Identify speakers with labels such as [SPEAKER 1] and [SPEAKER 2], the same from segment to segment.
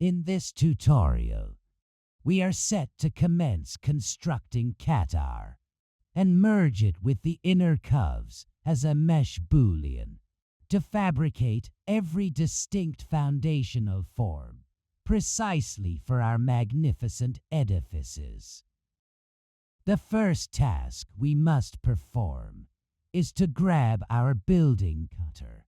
[SPEAKER 1] In this tutorial, we are set to commence constructing Qatar and merge it with the inner curves as a mesh Boolean to fabricate every distinct foundational form precisely for our magnificent edifices. The first task we must perform is to grab our building cutter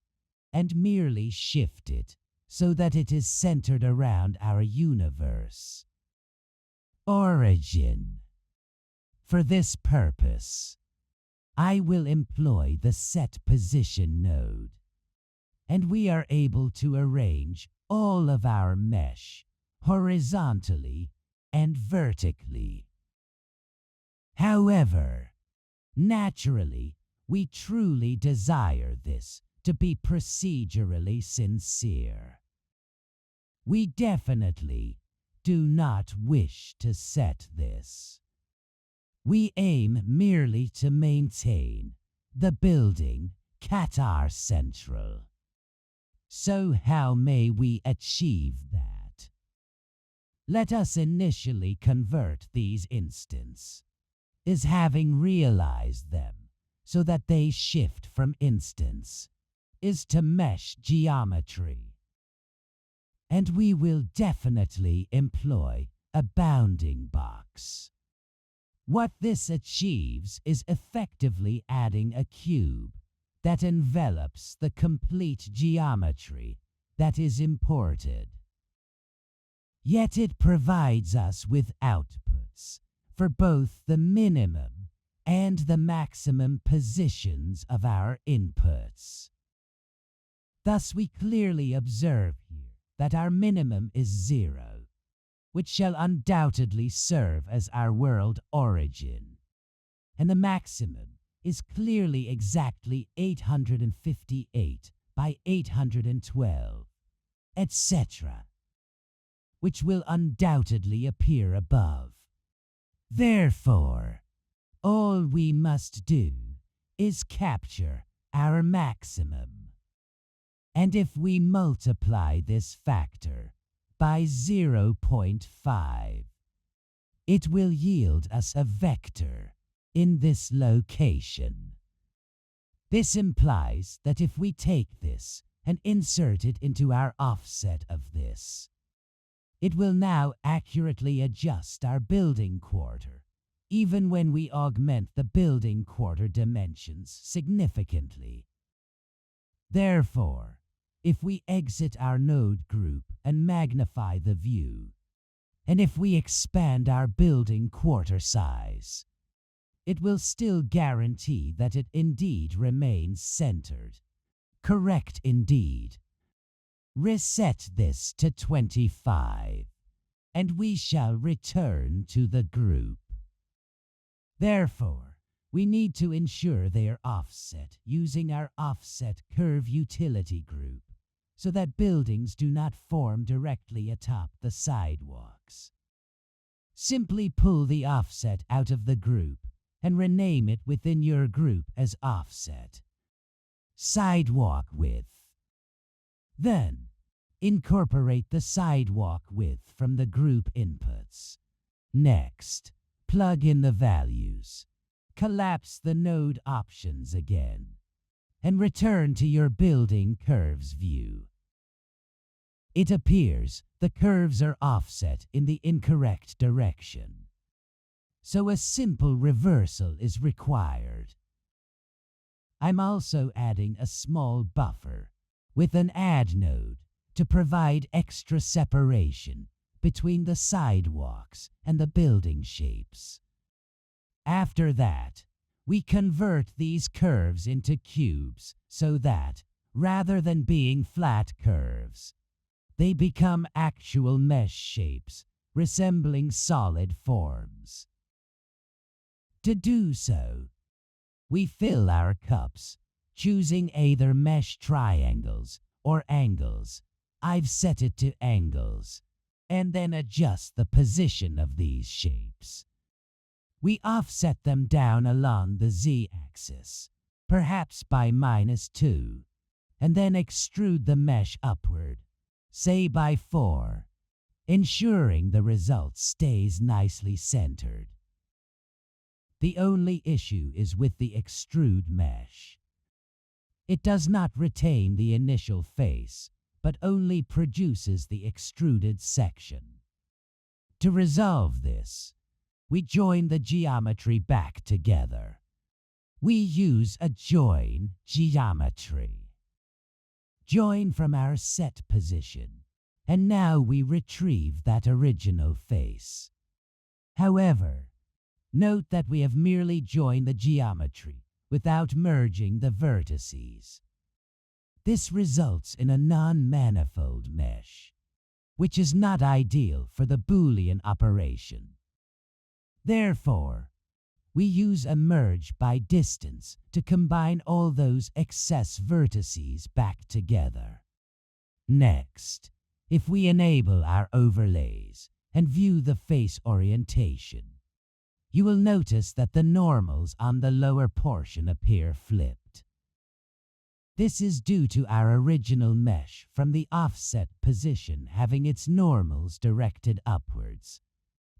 [SPEAKER 1] and merely shift it so that it is centered around our universe. Origin. For this purpose, I will employ the set position node, and we are able to arrange all of our mesh horizontally and vertically. However, naturally, we truly desire this to be procedurally sincere. We definitely do not wish to set this. We aim merely to maintain the building Qatar Central. So how may we achieve that? Let us initially convert these instances as having realized them so that they shift from instance is to mesh geometry. And we will definitely employ a bounding box. What this achieves is effectively adding a cube that envelops the complete geometry that is imported. Yet it provides us with outputs for both the minimum and the maximum positions of our inputs. Thus we clearly observe here that our minimum is 0, which shall undoubtedly serve as our world origin, and the maximum is clearly exactly 858 by 812, etc., which will undoubtedly appear above. Therefore, all we must do is capture our maximum. And if we multiply this factor by 0.5, it will yield us a vector in this location. This implies that if we take this and insert it into our offset of this, it will now accurately adjust our building quarter, even when we augment the building quarter dimensions significantly. Therefore, if we exit our node group and magnify the view, and if we expand our building quarter size, it will still guarantee that it indeed remains centered. Correct indeed. Reset this to 25, and we shall return to the group. Therefore, we need to ensure they are offset using our offset curve utility group, so that buildings do not form directly atop the sidewalks. Simply pull the offset out of the group and rename it within your group as offset. Sidewalk width. Then, incorporate the sidewalk width from the group inputs. Next, plug in the values. Collapse the node options again, and return to your building curves view. It appears the curves are offset in the incorrect direction, so a simple reversal is required. I'm also adding a small buffer with an add node to provide extra separation between the sidewalks and the building shapes. After that, we convert these curves into cubes so that, rather than being flat curves, they become actual mesh shapes resembling solid forms. To do so, we fill our cups, choosing either mesh triangles or angles. I've set it to angles, and then adjust the position of these shapes. We offset them down along the z-axis, perhaps by -2, and then extrude the mesh upward, say by 4, ensuring the result stays nicely centered. The only issue is with the extrude mesh. It does not retain the initial face, but only produces the extruded section. To resolve this, we join the geometry back together. We use a join geometry. Join from our set position, and now we retrieve that original face. However, note that we have merely joined the geometry without merging the vertices. This results in a non-manifold mesh, which is not ideal for the Boolean operation. Therefore, we use a merge by distance to combine all those excess vertices back together. Next, if we enable our overlays and view the face orientation, you will notice that the normals on the lower portion appear flipped. This is due to our original mesh from the offset position having its normals directed upwards,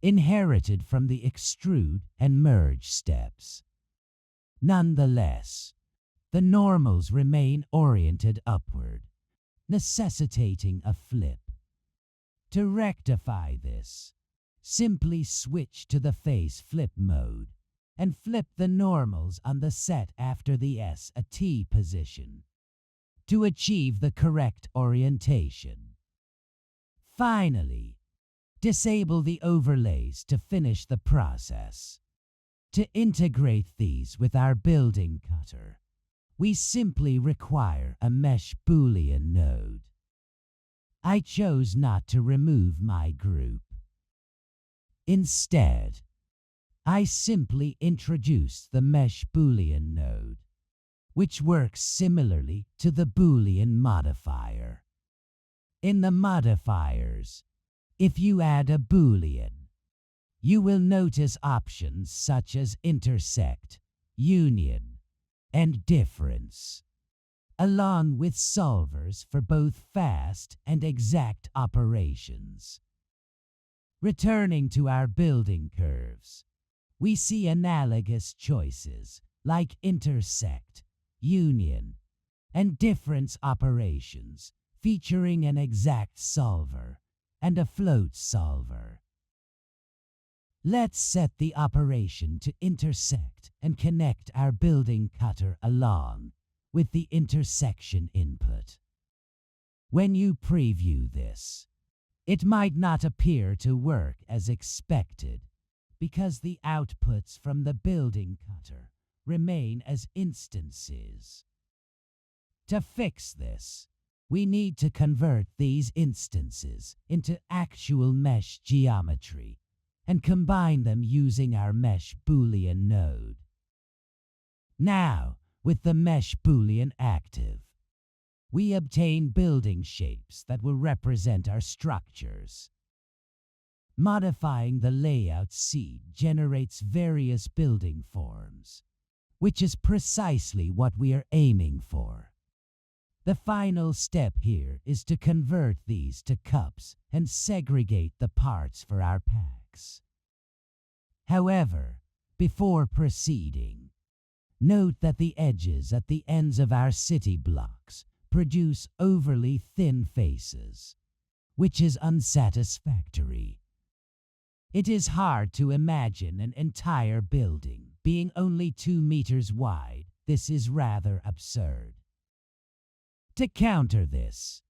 [SPEAKER 1] inherited from the extrude and merge steps. Nonetheless, the normals remain oriented upward, necessitating a flip. To rectify this, simply switch to the face flip mode and flip the normals on the set after the S a T position to achieve the correct orientation. Finally, disable the overlays to finish the process. To integrate these with our building cutter, we simply require a mesh Boolean node. I chose not to remove my group. Instead, I simply introduced the mesh Boolean node, which works similarly to the Boolean modifier. In the modifiers, if you add a Boolean, you will notice options such as intersect, union, and difference, along with solvers for both fast and exact operations. Returning to our building curves, we see analogous choices like intersect, union, and difference operations featuring an exact solver and a float solver. Let's set the operation to intersect and connect our building cutter along with the intersection input. When you preview this, it might not appear to work as expected because the outputs from the building cutter remain as instances. To fix this, we need to convert these instances into actual mesh geometry and combine them using our mesh Boolean node. Now, with the mesh Boolean active, we obtain building shapes that will represent our structures. Modifying the layout seed generates various building forms, which is precisely what we are aiming for. The final step here is to convert these to cups and segregate the parts for our packs. However, before proceeding, note that the edges at the ends of our city blocks produce overly thin faces, which is unsatisfactory. It is hard to imagine an entire building being only 2 meters wide. This is rather absurd. To counter this,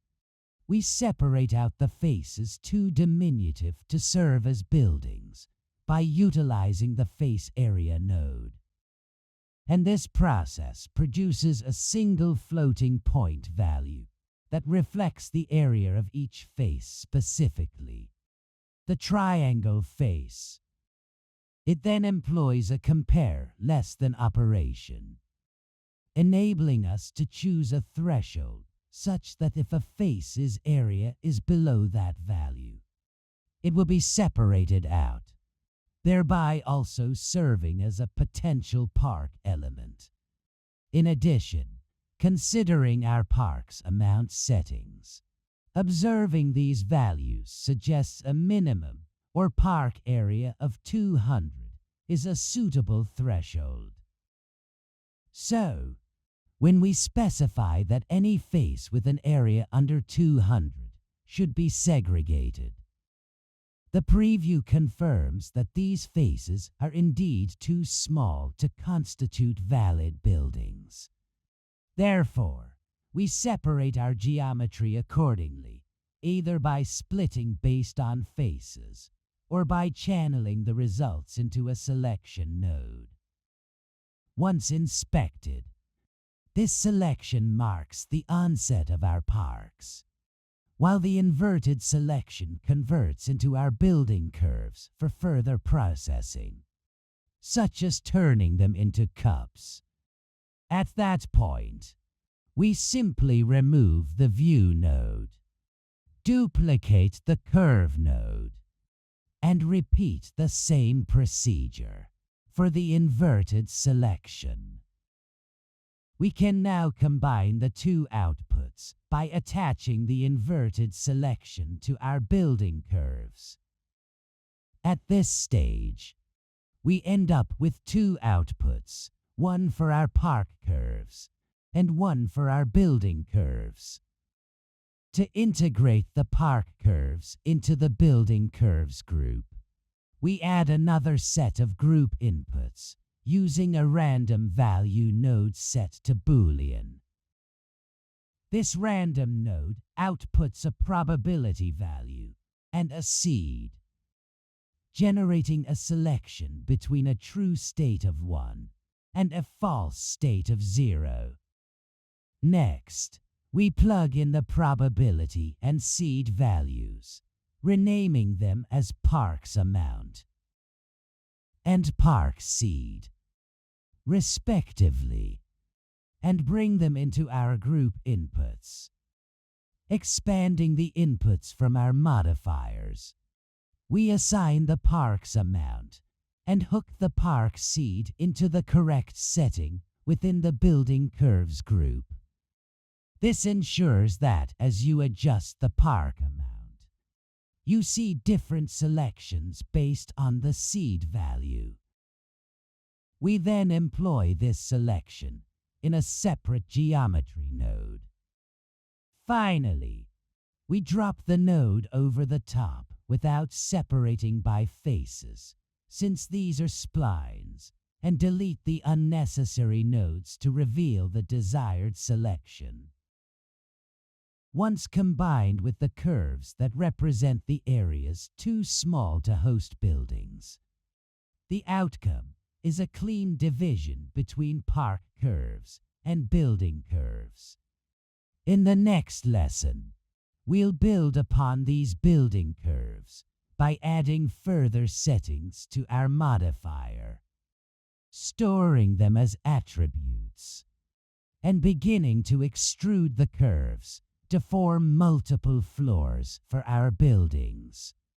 [SPEAKER 1] we separate out the faces too diminutive to serve as buildings by utilizing the face area node. And this process produces a single floating point value that reflects the area of each face specifically, the triangle face. It then employs a compare less than operation, enabling us to choose a threshold such that if a face's area is below that value, it will be separated out, thereby also serving as a potential park element. In addition, considering our park's amount settings, Observing these values suggests a minimum or park area of 200 is a suitable threshold. So, when we specify that any face with an area under 200 should be segregated, the preview confirms that these faces are indeed too small to constitute valid buildings. Therefore, we separate our geometry accordingly, either by splitting based on faces or by channeling the results into a selection node. Once inspected, this selection marks the onset of our parks, while the inverted selection converts into our building curves for further processing, such as turning them into cups. At that point, we simply remove the view node, duplicate the curve node, and repeat the same procedure for the inverted selection. We can now combine the two outputs by attaching the inverted selection to our building curves. At this stage, we end up with two outputs, one for our park curves and one for our building curves. To integrate the park curves into the building curves group, we add another set of group inputs using a random value node set to Boolean. This random node outputs a probability value and a seed, generating a selection between a true state of 1 and a false state of 0. Next, we plug in the probability and seed values, renaming them as parks amount and park seed, respectively, and bring them into our group inputs. Expanding the inputs from our modifiers, we assign the parks amount and hook the park seed into the correct setting within the building curves group. This ensures that as you adjust the park amount, you see different selections based on the seed value. We then employ this selection in a separate geometry node. Finally, we drop the node over the top without separating by faces, since these are splines, and delete the unnecessary nodes to reveal the desired selection. Once combined with the curves that represent the areas too small to host buildings, the outcome is a clean division between park curves and building curves. In the next lesson, we'll build upon these building curves by adding further settings to our modifier, storing them as attributes, and beginning to extrude the curves to form multiple floors for our buildings.